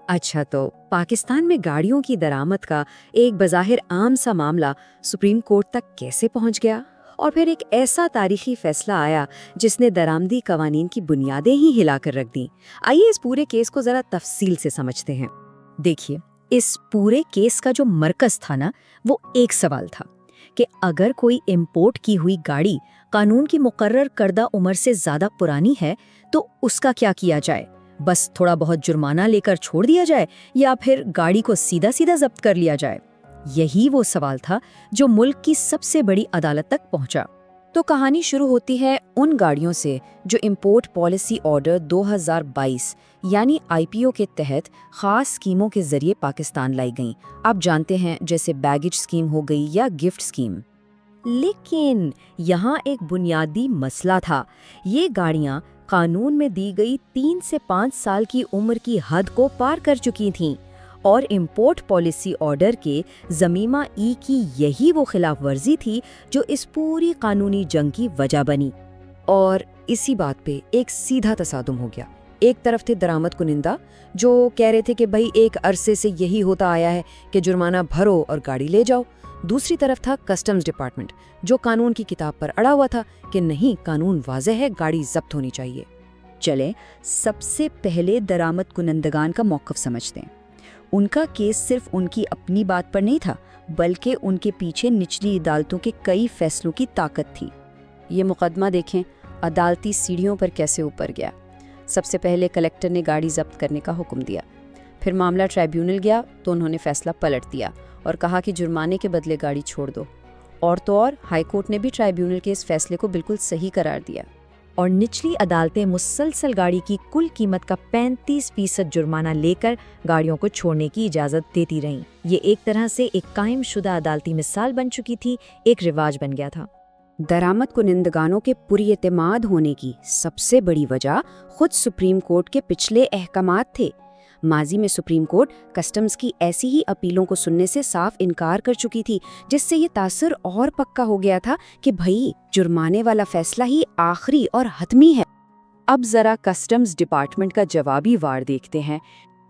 अच्छा, तो पाकिस्तान में गाड़ियों की दरामद का एक बज़ाहिर आम सा मामला सुप्रीम कोर्ट तक कैसे पहुंच गया, और फिर एक ऐसा तारीखी फैसला आया जिसने दरामदी कवानीन की बुनियादें ही हिलाकर रख दी। आइए इस पूरे केस को जरा तफसील से समझते हैं। देखिए, इस पूरे केस का जो मरकज था ना, वो एक सवाल था कि अगर कोई इंपोर्ट की हुई गाड़ी कानून की मुकर्रर करदा उम्र से ज्यादा पुरानी है तो उसका क्या किया जाए। बस थोड़ा बहुत जुर्माना लेकर छोड़ दिया जाए या फिर गाड़ी को सीधा सीधा जब्त कर लिया जाए। यही वो सवाल था जो मुल्क की सबसे बड़ी अदालत तक पहुंचा। तो कहानी शुरू होती है उन गाड़ियों से जो इंपोर्ट पॉलिसी ऑर्डर 2022 यानी आईपीओ के तहत खास स्कीमों के जरिए पाकिस्तान लाई गईं। आप जानते हैं, जैसे बैगेज स्कीम हो गई या गिफ्ट स्कीम। लेकिन यहाँ एक बुनियादी मसला था। ये गाड़ियाँ कानून में दी गई 3 से 5 साल की उम्र की हद को पार कर चुकी थीं और इंपोर्ट पॉलिसी ऑर्डर के ज़मीमा ई की यही वो खिलाफ वर्जी थी जो इस पूरी कानूनी जंग की वजह बनी। और इसी बात पे एक सीधा तसादुम हो गया। एक तरफ थे दरामद कुनिंदा जो कह रहे थे कि भाई एक अरसे से यही होता आया है कि जुर्माना भरो और गाड़ी ले जाओ। दूसरी तरफ था कस्टम्स डिपार्टमेंट जो कानून की किताब पर अड़ा हुआ था कि नहीं, कानून वाज़ेह है, गाड़ी जब्त होनी चाहिए। चले सबसे पहले दरामद कुनंदगान का मौक़िफ़ समझते हैं। उनका केस सिर्फ उनकी अपनी बात पर नहीं था, बल्कि उनके पीछे निचली अदालतों के कई फैसलों की ताकत थी। ये मुकदमा देखें अदालती सीढ़ियों पर कैसे ऊपर गया। सबसे पहले कलेक्टर ने गाड़ी जब्त करने का हुक्म दिया, फिर मामला ट्राइब्यूनल गया तो उन्होंने फैसला पलट दिया और कहा कि जुर्माने के बदले गाड़ी छोड़ दो। और तो और हाई कोर्ट ने भी ट्राइब्यूनल के इस फैसले को बिल्कुल सही करार दिया। और निचली अदालतें मुसलसल गाड़ी की कुल कीमत का 35% जुर्माना लेकर गाड़ियों को छोड़ने की इजाज़त देती रहीं। ये एक तरह से एक कायम शुदा अदालती मिसाल बन चुकी थी, एक रिवाज बन गया था। दरामद कुनिंदगानों के पुरी एतमाद होने की सबसे बड़ी वजह खुद सुप्रीम कोर्ट के पिछले अहकामात थे। माजी में सुप्रीम कोर्ट कस्टम्स की ऐसी ही अपीलों को सुनने से साफ इनकार कर चुकी थी, जिससे ये तासर और पक्का हो गया था कि भाई जुर्माने वाला फैसला ही आखिरी और हतमी है। अब जरा कस्टम्स डिपार्टमेंट का जवाबी वार देखते हैं।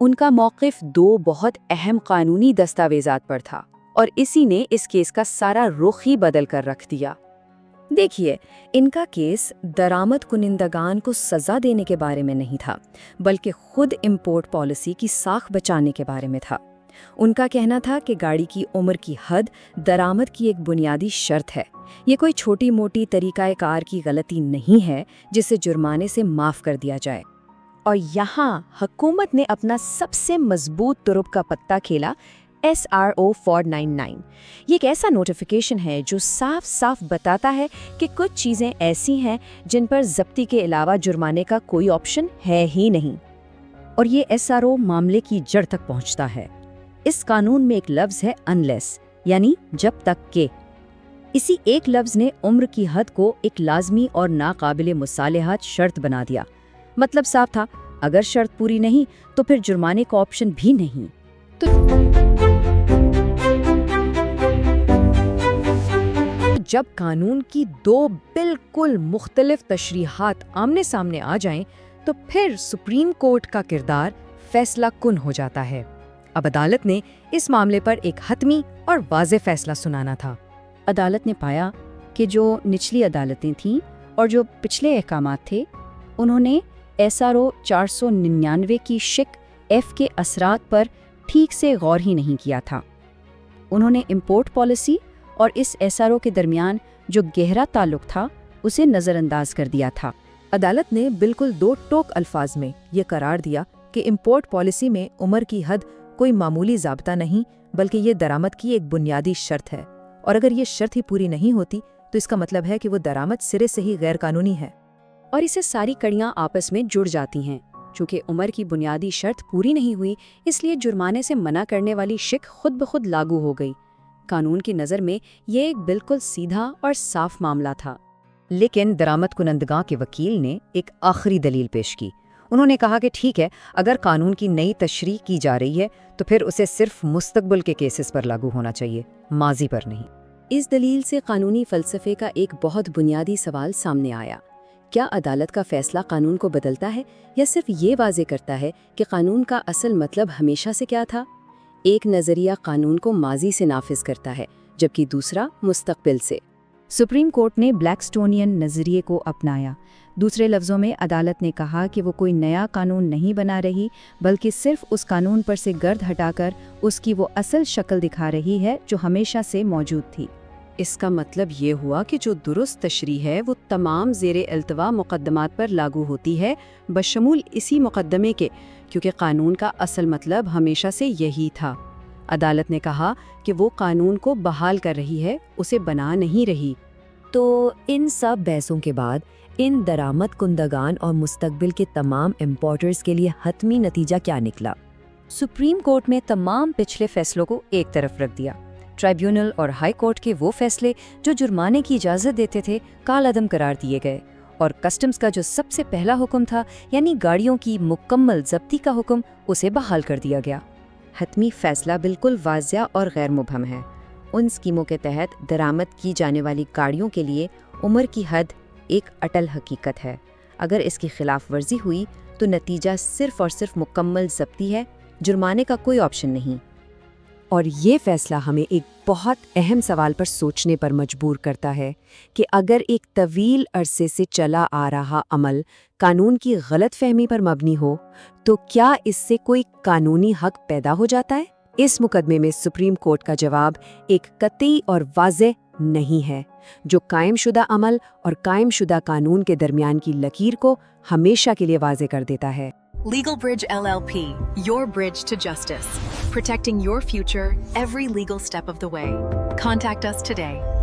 उनका मौक़िफ़ 2 बहुत अहम कानूनी दस्तावेजात पर था और इसी ने इस केस का सारा रुख ही बदल कर रख दिया। देखिए, इनका केस दरामद कुनिंदगान को सज़ा देने के बारे में नहीं था, बल्कि खुद इंपोर्ट पॉलिसी की साख बचाने के बारे में था। उनका कहना था कि गाड़ी की उम्र की हद दरामद की एक बुनियादी शर्त है। ये कोई छोटी मोटी तरीक़ाकार की गलती नहीं है जिसे जुर्माने से माफ़ कर दिया जाए। और यहाँ हुकूमत ने अपना सबसे मजबूत तुरुप का पत्ता खेला, SRO 499। ये एक ऐसा नोटिफिकेशन है जो साफ साफ बताता है कि कुछ चीज़ें ऐसी हैं जिन पर जब्ती के अलावा जुर्माने का कोई ऑप्शन है ही नहीं। और ये SRO मामले की जड़ तक पहुंचता है। इस कानून में एक लफ्ज़ है अनलेस, यानी जब तक के। इसी एक लफ्ज़ ने उम्र की हद को एक लाजमी और नाकाबिले मुसालेहात शर्त बना दिया। मतलब साफ था, अगर शर्त पूरी नहीं तो फिर जुर्माने का ऑप्शन भी नहीं। जब कानून की 2 बिल्कुल मुख्तलिफ तशरीहात आमने सामने आ जाएं, तो फिर सुप्रीम कोर्ट का किरदार फैसला कुन हो जाता है। अब अदालत ने इस मामले पर एक हतमी और वाज़ेह फैसला सुनाना था। अदालत ने पाया कि जो निचली अदालतें थीं और जो पिछले अहकामात थे, उन्होंने SRO 499 की शिक F के असरात पर ठीक से गौर ही नहीं किया था। उन्होंने इंपोर्ट पॉलिसी और इस SRO के दरमियान जो गहरा ताल्लुक था उसे नज़रअंदाज कर दिया था। अदालत ने बिल्कुल 2 टोक अल्फाज में ये करार दिया कि इंपोर्ट पॉलिसी में उम्र की हद कोई मामूली ज़ाब्ता नहीं, बल्कि ये दरामद की एक बुनियादी शर्त है, और अगर ये शर्त ही पूरी नहीं होती तो इसका मतलब है कि वो दरामद सिरे से ही गैर कानूनी है। और इससे सारी कड़ियाँ आपस में जुड़ जाती हैं। चूँकि उम्र की बुनियादी शर्त पूरी नहीं हुई, इसलिए जुर्माने से मना करने वाली शिक खुद ब खुद लागू हो गई। कानून की नज़र में ये एक बिल्कुल सीधा और साफ मामला था। लेकिन दरामद कुनंदगां के वकील ने एक आखिरी दलील पेश की। उन्होंने कहा कि ठीक है, अगर कानून की नई तशरीह की जा रही है तो फिर उसे सिर्फ मुस्तकबिल के केसेस पर लागू होना चाहिए, माजी पर नहीं। इस दलील से कानूनी फ़लसफ़े का एक बहुत बुनियादी सवाल सामने आया। کیا عدالت کا فیصلہ قانون کو بدلتا ہے یا صرف یہ واضح کرتا ہے کہ قانون کا اصل مطلب ہمیشہ سے کیا تھا؟ ایک نظریہ قانون کو ماضی سے نافذ کرتا ہے جبکہ دوسرا مستقبل سے۔ سپریم کورٹ نے بلیک سٹونین نظریے کو اپنایا۔ دوسرے لفظوں میں عدالت نے کہا کہ وہ کوئی نیا قانون نہیں بنا رہی بلکہ صرف اس قانون پر سے گرد ہٹا کر اس کی وہ اصل شکل دکھا رہی ہے جو ہمیشہ سے موجود تھی۔ اس کا مطلب یہ ہوا کہ جو درست تشریح ہے وہ تمام زیر التوا مقدمات پر لاگو ہوتی ہے بشمول اسی مقدمے کے، کیونکہ قانون کا اصل مطلب ہمیشہ سے یہی تھا۔ عدالت نے کہا کہ وہ قانون کو بحال کر رہی ہے، اسے بنا نہیں رہی۔ تو ان سب بحثوں کے بعد ان درآمد کنندگان اور مستقبل کے تمام امپورٹرز کے لیے حتمی نتیجہ کیا نکلا؟ سپریم کورٹ میں تمام پچھلے فیصلوں کو ایک طرف رکھ دیا۔ ٹرائیبیونل اور ہائی کورٹ کے وہ فیصلے جو جرمانے کی اجازت دیتے تھے کالعدم قرار دیے گئے، اور کسٹمز کا جو سب سے پہلا حکم تھا یعنی گاڑیوں کی مکمل ضبطی کا حکم، اسے بحال کر دیا گیا۔ حتمی فیصلہ بالکل واضح اور غیر مبہم ہے۔ ان اسکیموں کے تحت درآمد کی جانے والی گاڑیوں کے لیے عمر کی حد ایک اٹل حقیقت ہے۔ اگر اس کی خلاف ورزی ہوئی تو نتیجہ صرف اور صرف مکمل ضبطی ہے، جرمانے کا کوئی آپشن نہیں۔ اور یہ فیصلہ ہمیں ایک بہت اہم سوال پر سوچنے پر مجبور کرتا ہے کہ اگر ایک طویل عرصے سے چلا آ رہا عمل قانون کی غلط فہمی پر مبنی ہو تو کیا اس سے کوئی قانونی حق پیدا ہو جاتا ہے؟ اس مقدمے میں سپریم کورٹ کا جواب ایک قطعی اور واضح نہیں ہے، جو قائم شدہ عمل اور قائم شدہ قانون کے درمیان کی لکیر کو ہمیشہ کے لیے واضح کر دیتا ہے۔ Legal Bridge LLP, your bridge to justice. Protecting your future every legal step of the way. Contact us today.